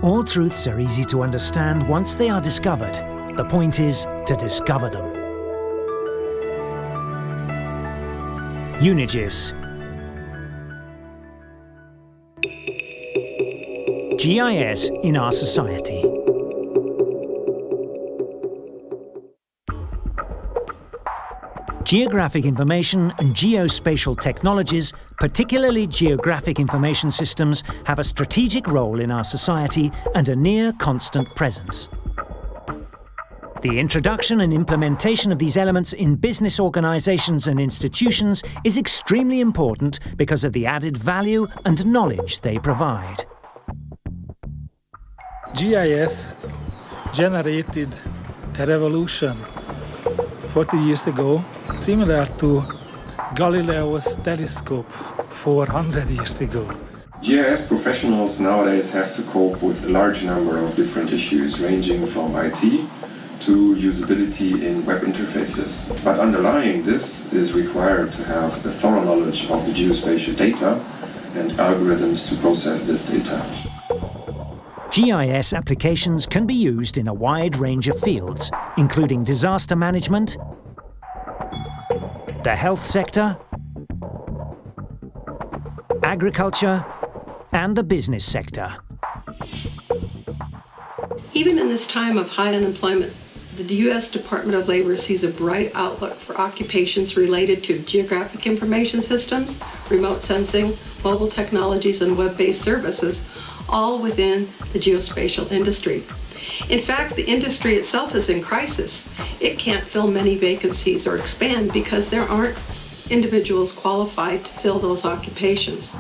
All truths are easy to understand once they are discovered. The point is to discover them. UNIGIS. GIS in our society. Geographic information and geospatial technologies, particularly geographic information systems, have a strategic role in our society and a near constant presence. The introduction and implementation of these elements in business organizations and institutions is extremely important because of the added value and knowledge they provide. GIS generated a revolution 40 years ago, similar to Galileo's telescope 400 years ago. GIS professionals nowadays have to cope with a large number of different issues, ranging from IT to usability in web interfaces. But underlying this is required to have a thorough knowledge of the geospatial data and algorithms to process this data. GIS applications can be used in a wide range of fields, including disaster management, the health sector, agriculture, and the business sector. Even in this time of high unemployment, the U.S. Department of Labor sees a bright outlook for occupations related to geographic information systems, remote sensing, mobile technologies, and web-based services, all within the geospatial industry. In fact, the industry itself is in crisis. It can't fill many vacancies or expand because there aren't individuals qualified to fill those occupations.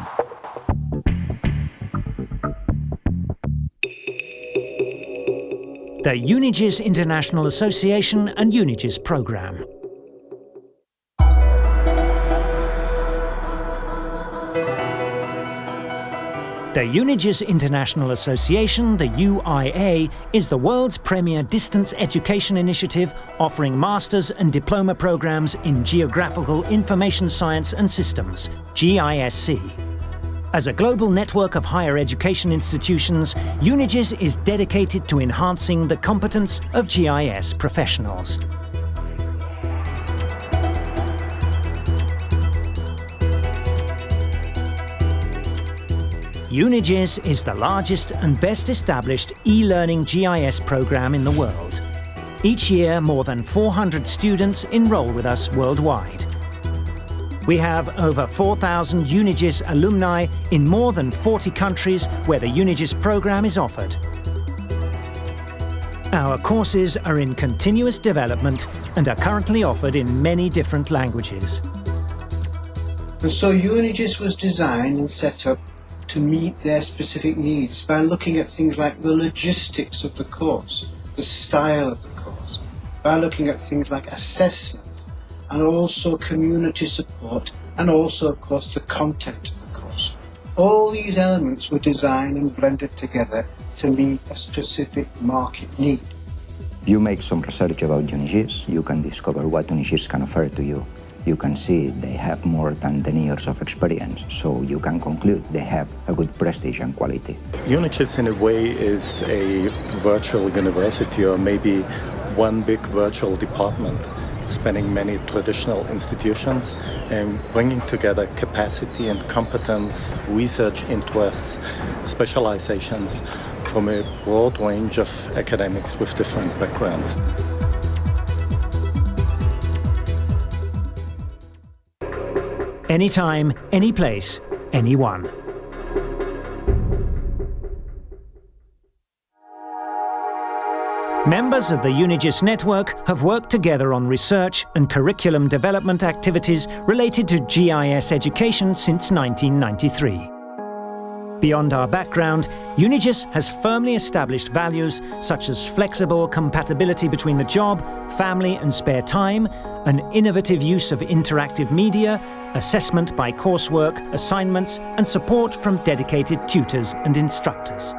The UNIGIS International Association and UNIGIS program. The UNIGIS International Association, the UIA, is the world's premier distance education initiative offering master's and diploma programs in Geographical Information Science and Systems, GISC. As a global network of higher education institutions, UNIGIS is dedicated to enhancing the competence of GIS professionals. UNIGIS is the largest and best established e-learning GIS program in the world. Each year, more than 400 students enroll with us worldwide. We have over 4,000 UNIGIS alumni in more than 40 countries where the UNIGIS program is offered. Our courses are in continuous development and are currently offered in many different languages. And so UNIGIS was designed and set up to meet their specific needs by looking at things like the logistics of the course, the style of the course, by looking at things like assessment and also community support and also, of course, the content of the course. All these elements were designed and blended together to meet a specific market need. You make some research about UNIGIS, you can discover what UNIGIS can offer to you. You can see they have more than 10 years of experience, so you can conclude they have a good prestige and quality. UNIGIS in a way is a virtual university, or maybe one big virtual department, spanning many traditional institutions and bringing together capacity and competence, research interests, specializations from a broad range of academics with different backgrounds. Anytime, any place, anyone. Members of the UNIGIS network have worked together on research and curriculum development activities related to GIS education since 1993. Beyond our background, UNIGIS has firmly established values such as flexible compatibility between the job, family and spare time, an innovative use of interactive media, assessment by coursework, assignments, and support from dedicated tutors and instructors.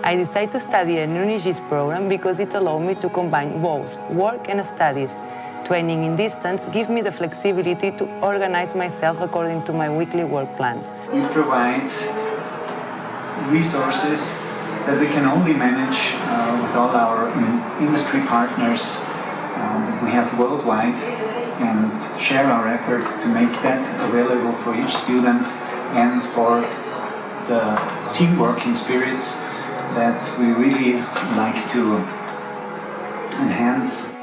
I decided to study an UNIGIS program because it allowed me to combine both work and studies. Training in distance gives me the flexibility to organize myself according to my weekly work plan. We provide resources that we can only manage with all our industry partners that we have worldwide, and share our efforts to make that available for each student and for the team working spirits that we really like to enhance.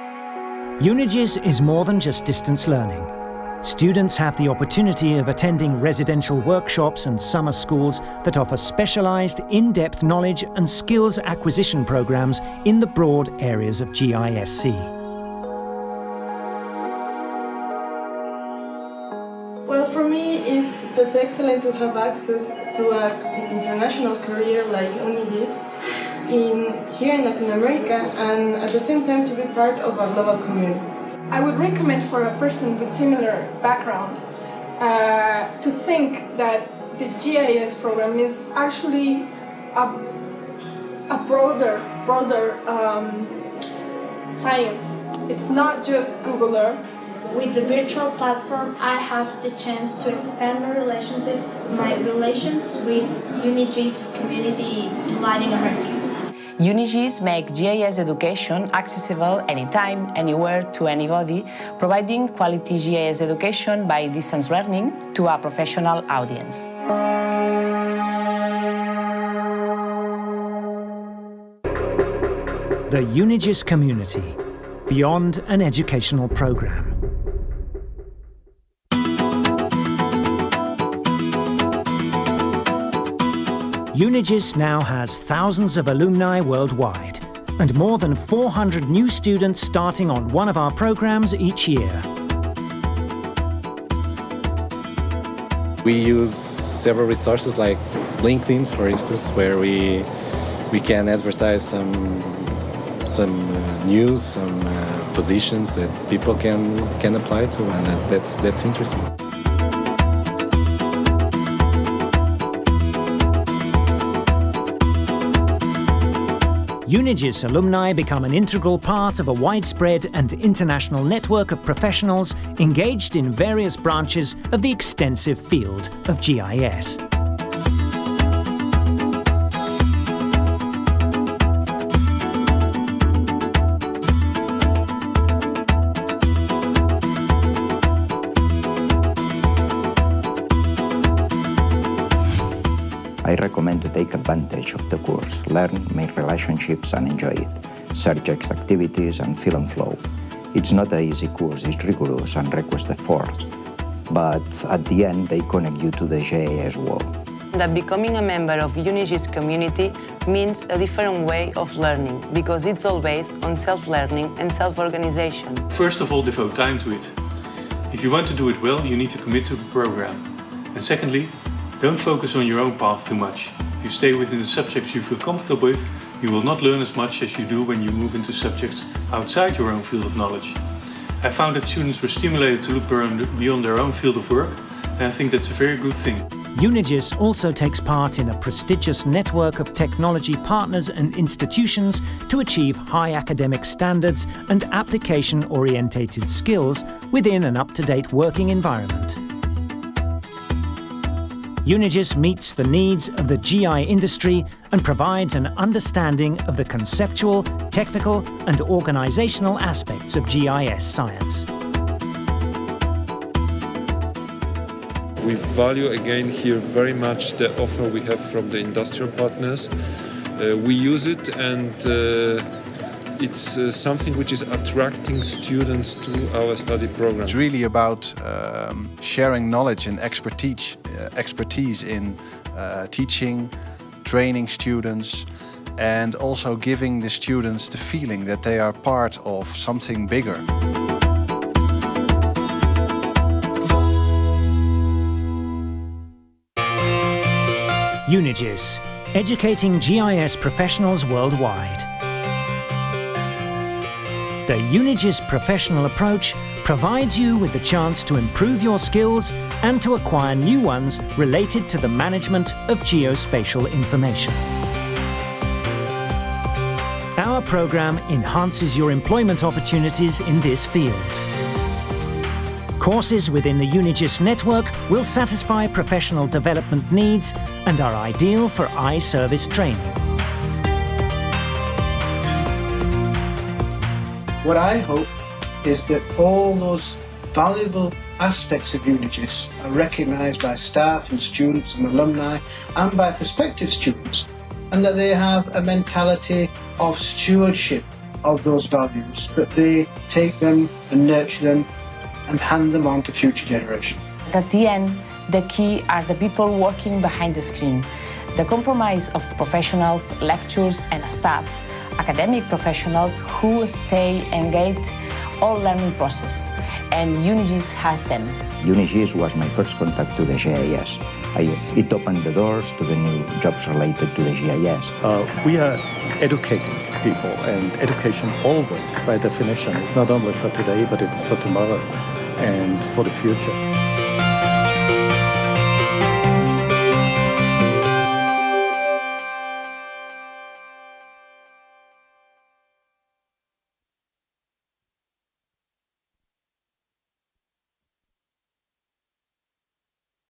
UNIGIS is more than just distance learning. Students have the opportunity of attending residential workshops and summer schools that offer specialised, in-depth knowledge and skills acquisition programmes in the broad areas of GISC. Well, for me, it's just excellent to have access to an international career like UNIGIS here in Latin America, and at the same time to be part of a global community. I would recommend for a person with similar background to think that the GIS program is actually a broader science. It's not just Google Earth. With the virtual platform, I have the chance to expand my relations with UNIGIS community in Latin America. UNIGIS make GIS education accessible anytime, anywhere, to anybody, providing quality GIS education by distance learning to a professional audience. The UNIGIS community, beyond an educational program. UNIGIS now has thousands of alumni worldwide and more than 400 new students starting on one of our programs each year. We use several resources like LinkedIn, for instance, where we can advertise some news, some positions that people can apply to, and that's interesting. UNIGIS alumni become an integral part of a widespread and international network of professionals engaged in various branches of the extensive field of GIS. I recommend to take advantage of the course, learn, make relationships and enjoy it. Subject activities and feel and flow. It's not an easy course, it's rigorous and requires effort, but at the end they connect you to the GIS world. That becoming a member of UNIGIS community means a different way of learning, because it's all based on self-learning and self-organization. First of all, devote time to it. If you want to do it well, you need to commit to the program. And secondly, don't focus on your own path too much. If you stay within the subjects you feel comfortable with, you will not learn as much as you do when you move into subjects outside your own field of knowledge. I found that students were stimulated to look beyond their own field of work, and I think that's a very good thing. UNIGIS also takes part in a prestigious network of technology partners and institutions to achieve high academic standards and application-orientated skills within an up-to-date working environment. UNIGIS meets the needs of the GI industry and provides an understanding of the conceptual, technical and organizational aspects of GIS science. We value again here very much the offer we have from the industrial partners. We use it, and it's something which is attracting students to our study program. It's really about sharing knowledge and expertise in teaching, training students, and also giving the students the feeling that they are part of something bigger. UNIGIS, educating GIS professionals worldwide. The UNIGIS professional approach provides you with the chance to improve your skills and to acquire new ones related to the management of geospatial information. Our program enhances your employment opportunities in this field. Courses within the UNIGIS network will satisfy professional development needs and are ideal for I-service training. What I hope is that all those valuable aspects of UNIGIS are recognised by staff and students and alumni and by prospective students, and that they have a mentality of stewardship of those values, that they take them and nurture them and hand them on to future generations. At the end, the key are the people working behind the screen, the compromise of professionals, lecturers and staff, academic professionals who stay engaged all learning process, and UNIGIS has them. UNIGIS was my first contact to the GIS. It opened the doors to the new jobs related to the GIS. We are educating people, and education always, by definition, is not only for today, but it's for tomorrow and for the future.